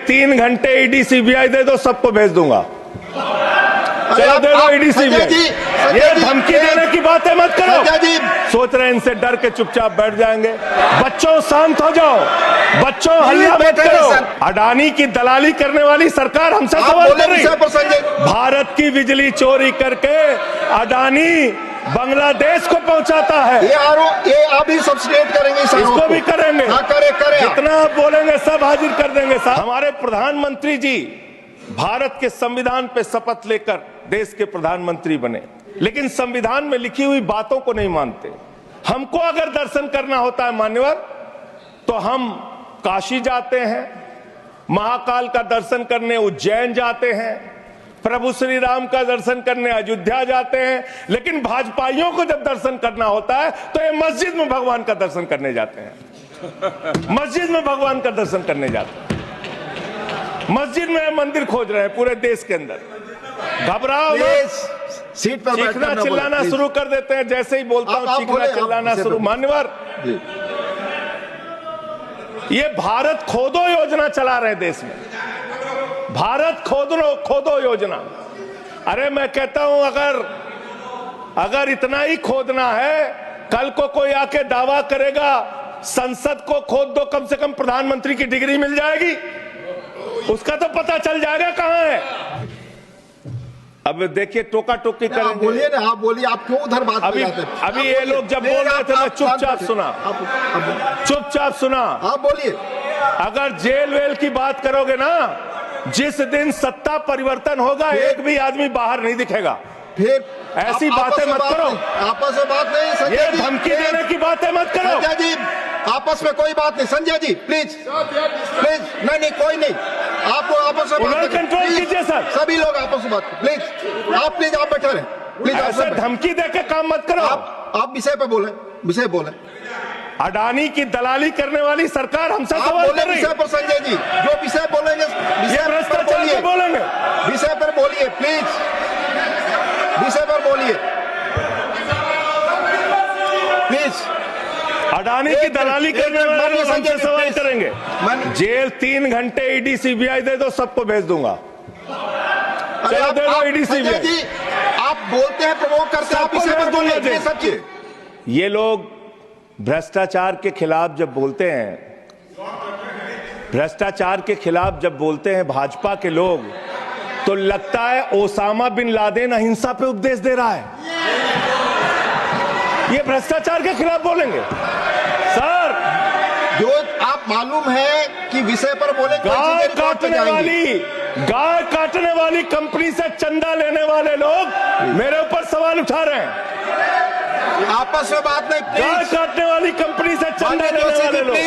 3 घंटे ED CBI दे दो, सबको भेज दूंगा। चलो दे दो ईडी सीबीआई। ये धमकी देने की बातें मत करो। सोच रहे हैं इनसे डर के चुपचाप बैठ जाएंगे। बच्चों शांत हो जाओ, बच्चों हल्ला मत करो। अडानी की दलाली करने वाली सरकार हमसे सवाल कर रही है। भारत की बिजली चोरी करके अडानी बांग्लादेश को पहुंचाता है। ये अभी सब्सिडेट करेंगे, इसको भी करेंगे। करे जितना आप बोलेंगे सब हाजिर कर देंगे साहब। हमारे प्रधानमंत्री जी भारत के संविधान पे शपथ लेकर देश के प्रधानमंत्री बने, लेकिन संविधान में लिखी हुई बातों को नहीं मानते। हमको अगर दर्शन करना होता है मान्यवर, तो हम काशी जाते हैं, महाकाल का दर्शन करने उज्जैन जाते हैं, प्रभु श्री राम का दर्शन करने अयोध्या जाते हैं। लेकिन भाजपाइयों को जब दर्शन करना होता है तो ये मस्जिद में भगवान का दर्शन करने जाते हैं। मस्जिद में भगवान का दर्शन करने जाते हैं। मस्जिद में मंदिर खोज रहे हैं पूरे देश के अंदर। घबराओ मत, सीट पर चीखना चिल्लाना शुरू कर देते हैं। जैसे ही बोलता हूं चीखना चिल्लाना शुरू। मान्यवर, ये भारत खोदो योजना चला रहे देश में। भारत खोदो योजना। अरे मैं कहता हूं अगर इतना ही खोदना है, कल को कोई आके दावा करेगा संसद को खोद दो, कम से कम प्रधानमंत्री की डिग्री मिल जाएगी। उसका तो पता चल जाएगा कहां है। अब देखिए टोका टोकी करेंगे। बोलिए ना, आप बोलिए, आप क्यों उधर बात अभी ये लोग जब बोल रहे थे मैं चुपचाप सुना। आप बोलिए। अगर जेल वेल की बात करोगे ना, जिस दिन सत्ता परिवर्तन होगा एक भी आदमी बाहर नहीं दिखेगा। फिर ऐसी बातें मत करो। आपस में बात नहीं, ये धमकी देने की बातें मत करो। संजय जी, आपस में कोई बात नहीं। संजय जी प्लीज नहीं, कोई नहीं। आपको आपस में बात कंट्रोल कीजिए सर। सभी लोग आपस में बात प्लीज। आप बैठे रहे प्लीज। ऐसे धमकी देके काम मत करो। आप विषय पे बोले। अडानी की दलाली करने वाली सरकार हमसे सवाल कर रही है। विषय पर संजय जी जो विषय बोलेंगे, ये भ्रष्टाचार पे बोलेंगे। विषय पर बोलिए प्लीज, विषय पर बोलिए प्लीज। अडानी की दलाली करने वाले लोग हमसे सवाल करेंगे। जेल 3 घंटे ईडी सीबीआई दे दो, सबको भेज दूंगा। चलो दे दो ईडी सीबीआई। आप बोलते हैं, प्रवोक करते हैं, आप विषय पर बोलिए। ये लोग भ्रष्टाचार के खिलाफ जब बोलते हैं, भाजपा के लोग, तो लगता है ओसामा बिन लादेन अहिंसा पे उपदेश दे रहा है। ये भ्रष्टाचार के खिलाफ बोलेंगे सर। जो आप मालूम है कि विषय पर बोले, गाय काटने वाली कंपनी से चंदा लेने वाले लोग मेरे ऊपर सवाल उठा रहे हैं। आपस में बात नहीं। गाय काटने वाली कंपनी से चंदा लेने वाले लोग,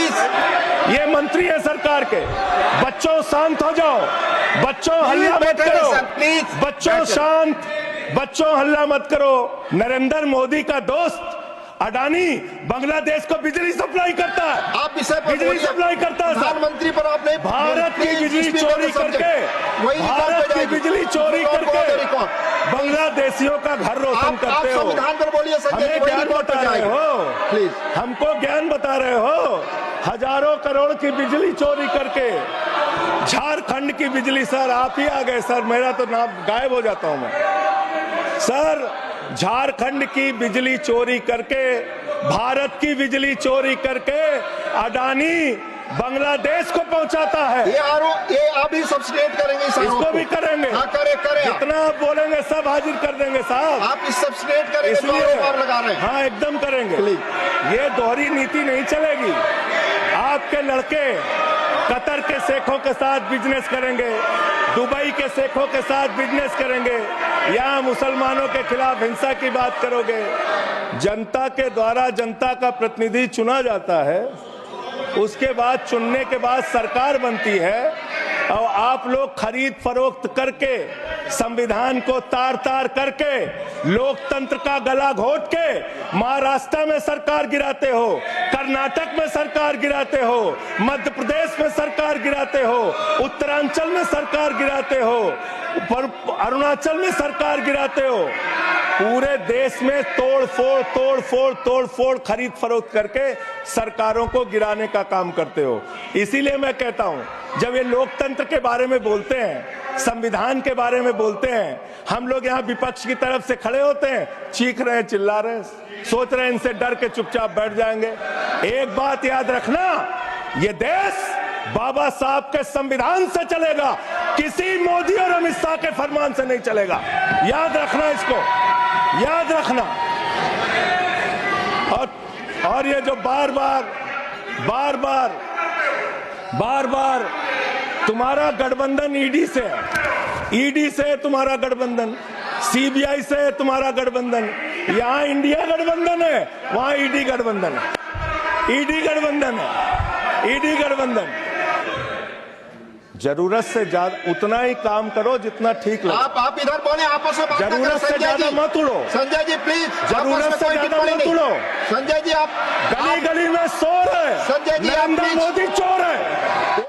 ये मंत्री है सरकार के। बच्चों शांत हो जाओ, बच्चों हल्ला मत करो। बच्चों शांत, बच्चों हल्ला मत करो। नरेंद्र मोदी का दोस्त अडानी बांग्लादेश को बिजली सप्लाई करता है। आप इसे बिजली सप्लाई करता है। प्रधानमंत्री पर आपने भारत की बिजली चोरी करके बांग्लादेशियों का घर रोशन करते हो। संविधान पर बोलिए। हमें ज्ञान बता रहे हो, प्लीज। हमको ज्ञान बता रहे हो। हजारों करोड़ की बिजली चोरी करके झारखंड की बिजली। सर आप ही आ गए सर, मेरा तो नाम गायब हो जाता हूं मैं। सर झारखंड की बिजली चोरी करके, भारत की बिजली चोरी करके अडानी बांग्लादेश को पहुंचाता है। ये अभी सब्सिडेट करेंगे, इसको भी करेंगे। करे जितना आप बोलेंगे सब हाजिर कर देंगे साहब। आप इस सब्सिडेट करेंगे, इसलिए लगा रहे हैं। हाँ एकदम करेंगे। ये दोहरी नीति नहीं चलेगी। आपके लड़के कतर के शेखों के साथ बिजनेस करेंगे, दुबई के शेखों के साथ बिजनेस करेंगे, यहाँ मुसलमानों के खिलाफ हिंसा की बात करोगे। जनता के द्वारा जनता का प्रतिनिधि चुना जाता है, उसके बाद चुनने के बाद सरकार बनती है, और आप लोग खरीद फरोख्त करके, संविधान को तार तार करके, लोकतंत्र का गला घोट के महाराष्ट्र में सरकार गिराते हो, कर्नाटक में सरकार गिराते हो, मध्य प्रदेश में सरकार गिराते हो, उत्तरांचल में सरकार गिराते हो, अरुणाचल में सरकार गिराते हो। पूरे देश में तोड़ फोड़ खरीद फरोख्त करके सरकारों को गिराने का काम करते हो। इसीलिए मैं कहता हूं, जब ये लोकतंत्र के बारे में बोलते हैं, संविधान के बारे में बोलते हैं, हम लोग यहां विपक्ष की तरफ से खड़े होते हैं, चीख रहे हैं, चिल्ला रहे हैं, सोच रहे हैं इनसे डर के चुपचाप बैठ जाएंगे। एक बात याद रखना, ये देश बाबा साहब के संविधान से चलेगा, किसी मोदी और अमित शाह के फरमान से नहीं चलेगा। याद रखना, इसको याद रखना। और ये जो बार बार तुम्हारा गठबंधन ईडी से है, ईडी से तुम्हारा गठबंधन, सीबीआई से तुम्हारा गठबंधन, यहां इंडिया गठबंधन है, वहां ईडी गठबंधन है, ईडी गठबंधन है, ईडी गठबंधन। जरूरत से ज्यादा उतना ही काम करो जितना ठीक लगे। आप इधर बोले, आपस में बात ना करें। जरूरत से ज्यादा मत उड़ो, संजय जी प्लीज। जरूरत से ज्यादा मत उड़ो। संजय जी आप गली गली में शोर है, संजय जी, आप नरेंद्र प्लीज। मोदी चोर है।